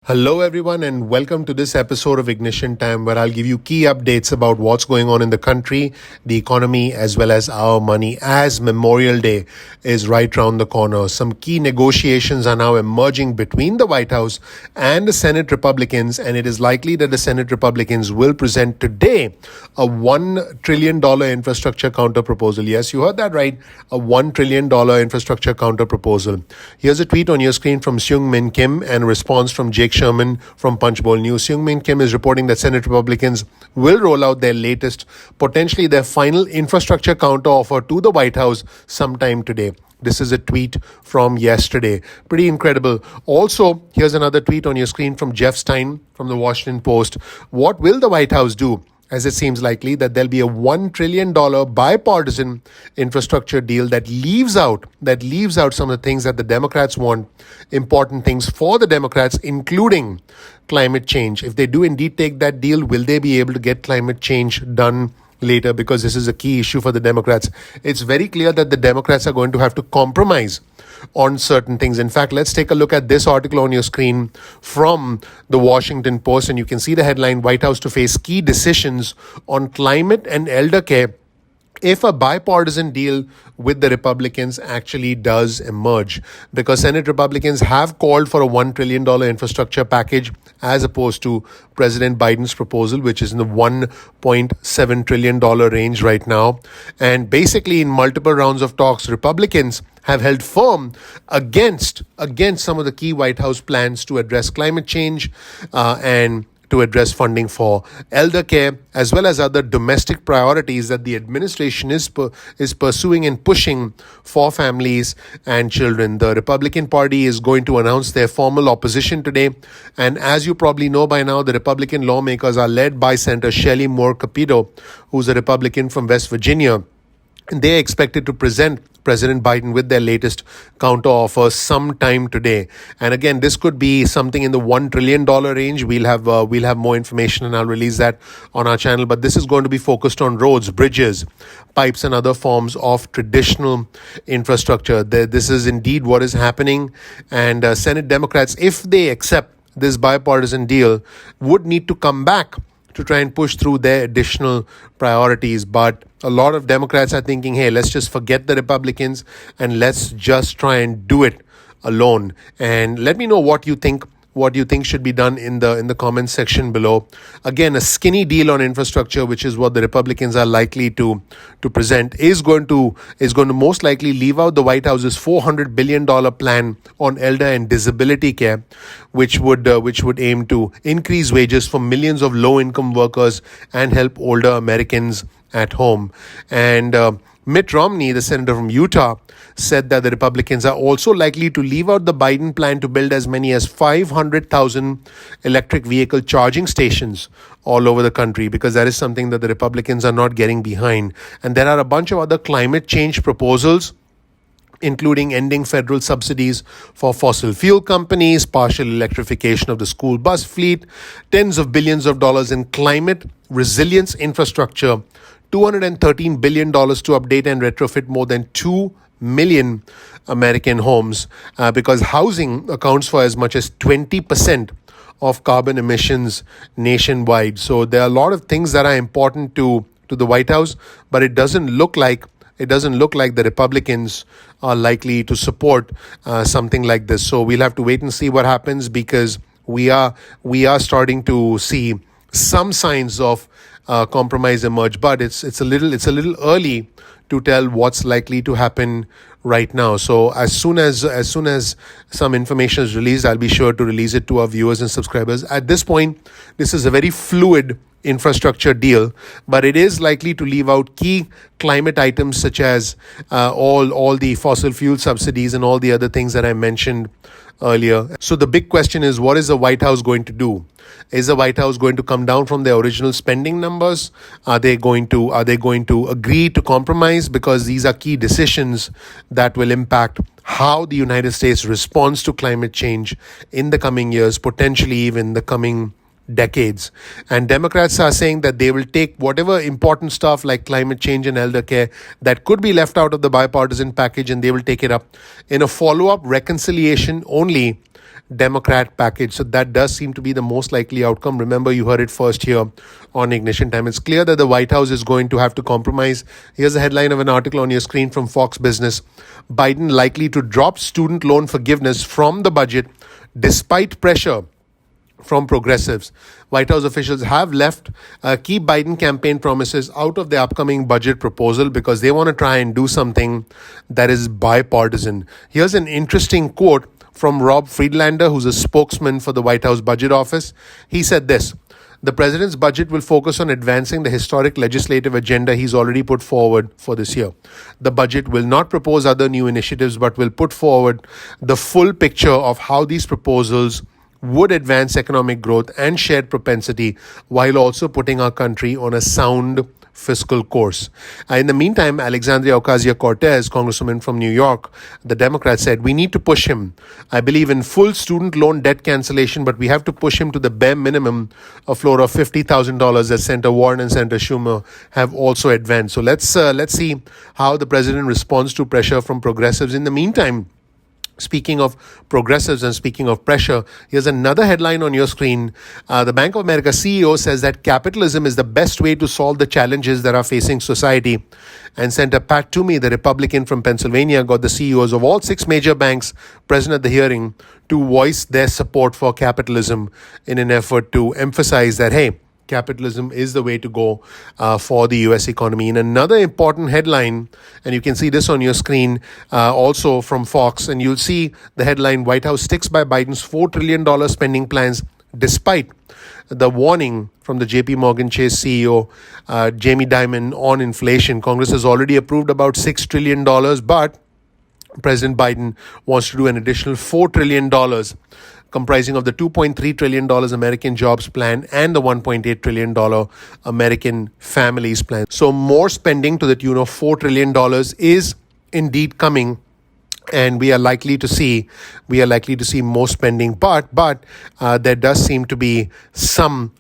Hello, everyone, and welcome to this episode of Ignition Time, where I'll give you key updates about what's going on in the country, the economy, as well as our money, as Memorial Day is right round the corner. Some key negotiations are now emerging between the White House and the Senate Republicans, and it is likely that the Senate Republicans will present today a $1 trillion infrastructure counter proposal. Yes, you heard that right, a $1 trillion infrastructure counter proposal. Here's a tweet on your screen from Seung Min Kim and a response from Jake Sherman from Punchbowl News. Seung Min Kim is reporting that Senate Republicans will roll out their latest, potentially their final infrastructure counter offer to the White House sometime today. This is a tweet from yesterday. Pretty incredible. Also, here's another tweet on your screen from Jeff Stein from the Washington Post. What will the White House do? As it seems likely that there'll be a $1 trillion bipartisan infrastructure deal that leaves out some of the things that the Democrats want, important things for the Democrats, including climate change. If they do indeed take that deal, will they be able to get climate change done later? Because this is a key issue for the Democrats. It's very clear that the Democrats are going to have to compromise on certain things. In fact, let's take a look at this article on your screen from the Washington Post, and you can see the headline, White House to face key decisions on climate and elder care if a bipartisan deal with the Republicans actually does emerge, because Senate Republicans have called for a $1 trillion infrastructure package as opposed to President Biden's proposal, which is in the $1.7 trillion range right now. And basically, in multiple rounds of talks, Republicans have held firm against some of the key White House plans to address climate change and to address funding for elder care, as well as other domestic priorities that the administration is pursuing and pushing for families and children. The Republican Party is going to announce their formal opposition today. And as you probably know by now, the Republican lawmakers are led by Senator Shelley Moore Capito, who's a Republican from West Virginia. And they are expected to present President Biden with their latest counter offer sometime today. And again, this could be something in the $1 trillion range. We'll have more information, and I'll release that on our channel. But this is going to be focused on roads, bridges, pipes, and other forms of traditional infrastructure. This is indeed what is happening. And Senate Democrats, if they accept this bipartisan deal, would need to come back to try and push through their additional priorities. But a lot of Democrats are thinking, hey, let's just forget the Republicans and let's just try and do it alone. And let me know what you think should be done in the comments section below. Again, a skinny deal on infrastructure, which is what the Republicans are likely to present, is going to most likely leave out the White House's $400 billion plan on elder and disability care, which would aim to increase wages for millions of low-income workers and help older Americans at home. And Mitt Romney, the senator from Utah, said that the Republicans are also likely to leave out the Biden plan to build as many as 500,000 electric vehicle charging stations all over the country, because that is something that the Republicans are not getting behind. And there are a bunch of other climate change proposals, including ending federal subsidies for fossil fuel companies, partial electrification of the school bus fleet, tens of billions of dollars in climate resilience infrastructure, $213 billion to update and retrofit more than 2 million American homes, because housing accounts for as much as 20% of carbon emissions nationwide. So there are a lot of things that are important to the White House, but it doesn't look like the Republicans are likely to support something like this. So we'll have to wait and see what happens, because we are starting to see some signs of compromise emerge, but it's a little early to tell what's likely to happen right now. So as soon as some information is released, I'll be sure to release it to our viewers and subscribers. At this point, this is a very fluid infrastructure deal, but it is likely to leave out key climate items such as all the fossil fuel subsidies and all the other things that I mentioned earlier. So the big question is, what is the White House going to do? Is the White House going to come down from their original spending numbers? Are they going to agree to compromise? Because these are key decisions that will impact how the United States responds to climate change in the coming years, potentially even the coming decades. And Democrats are saying that they will take whatever important stuff like climate change and elder care that could be left out of the bipartisan package, and they will take it up in a follow-up reconciliation only Democrat package. So that does seem to be the most likely outcome. Remember, you heard it first here on Ignition Time. It's clear that the White House is going to have to compromise. Here's a headline of an article on your screen from Fox Business. Biden likely to drop student loan forgiveness from the budget despite pressure from progressives. White House officials have left key Biden campaign promises out of the upcoming budget proposal because they want to try and do something that is bipartisan. Here's an interesting quote from Rob Friedlander, who's a spokesman for the White House Budget Office. He said this: the president's budget will focus on advancing the historic legislative agenda he's already put forward for this year. The budget will not propose other new initiatives, but will put forward the full picture of how these proposals would advance economic growth and shared propensity while also putting our country on a sound fiscal course. In the meantime, Alexandria Ocasio-Cortez, Congresswoman from New York, the Democrat, said, we need to push him. I believe in full student loan debt cancellation, but we have to push him to the bare minimum, a floor of $50,000 that Senator Warren and Senator Schumer have also advanced. So let's see how the president responds to pressure from progressives. In the meantime, speaking of progressives and speaking of pressure, here's another headline on your screen. The Bank of America CEO says that capitalism is the best way to solve the challenges that are facing society. And Senator Pat Toomey, the Republican from Pennsylvania, got the CEOs of all 6 major banks present at the hearing to voice their support for capitalism in an effort to emphasize that, hey, capitalism is the way to go for the US economy. In another important headline, and you can see this on your screen also from Fox, and you'll see the headline, White House sticks by Biden's $4 trillion spending plans despite the warning from the JP Morgan Chase CEO, Jamie Dimon, on inflation. Congress has already approved about $6 trillion, but President Biden wants to do an additional $4 trillion, comprising of the $2.3 trillion American Jobs Plan and the $1.8 trillion American Families Plan. So more spending to the tune of $4 trillion is indeed coming, and we are likely to see more spending. But there does seem to be some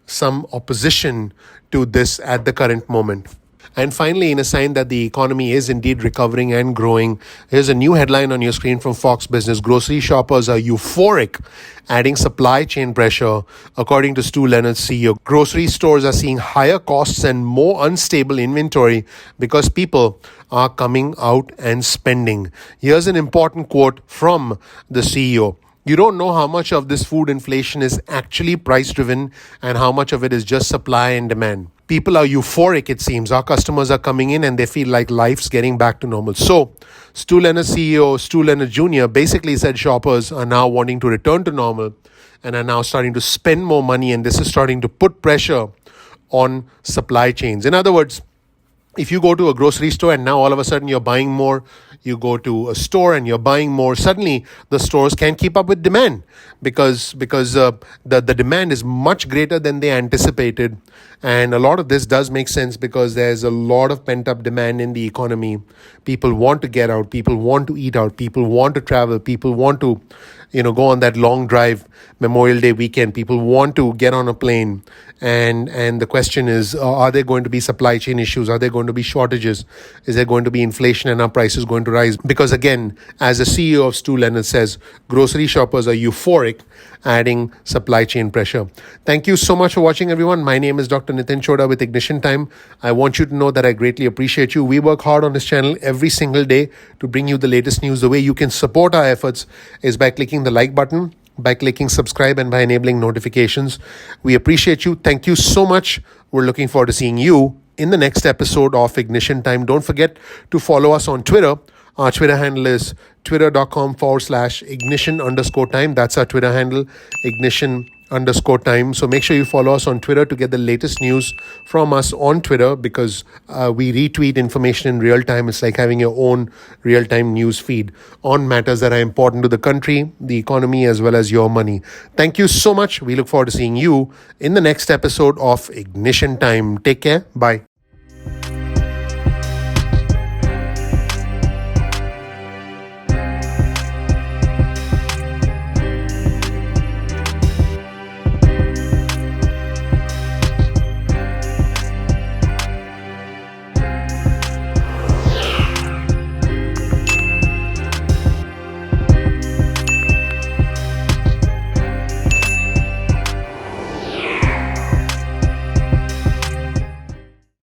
opposition to this at the current moment. And finally, in a sign that the economy is indeed recovering and growing, here's a new headline on your screen from Fox Business. Grocery shoppers are euphoric, adding supply chain pressure. According to Stu Leonard's CEO, grocery stores are seeing higher costs and more unstable inventory because people are coming out and spending. Here's an important quote from the CEO. You don't know how much of this food inflation is actually price driven and how much of it is just supply and demand. People are euphoric, it seems. Our customers are coming in and they feel like life's getting back to normal. So, Stu Leonard CEO, Stu Leonard Jr. basically said shoppers are now wanting to return to normal and are now starting to spend more money, and this is starting to put pressure on supply chains. In other words, if you go to a grocery store and now all of a sudden you're buying more, you go to a store and you're buying more, suddenly the stores can't keep up with demand because the demand is much greater than they anticipated. And a lot of this does make sense because there's a lot of pent-up demand in the economy. People want to get out, people want to eat out, people want to travel, people want to go on that long drive Memorial Day weekend. People want to get on a plane. And the question is, are there going to be supply chain issues? Are there going to be shortages? Is there going to be inflation and are prices going to rise? Because again, as the CEO of Stu Leonard says, grocery shoppers are euphoric, adding supply chain pressure. Thank you so much for watching, everyone. My name is Dr. Nitin Chhoda with Ignition Time. I want you to know that I greatly appreciate you. We work hard on this channel every single day to bring you the latest news. The way you can support our efforts is by clicking the like button, by clicking subscribe, and by enabling notifications. We appreciate you. Thank you so much. We're looking forward to seeing you in the next episode of Ignition Time. Don't forget to follow us on Twitter. Our Twitter handle is twitter.com/ignition_time. That's our Twitter handle, ignition_time. So make sure you follow us on Twitter to get the latest news from us on Twitter, because we retweet information in real time. It's like having your own real-time news feed on matters that are important to the country, the economy, as well as your money. Thank you so much. We look forward to seeing you in the next episode of Ignition Time. Take care. Bye.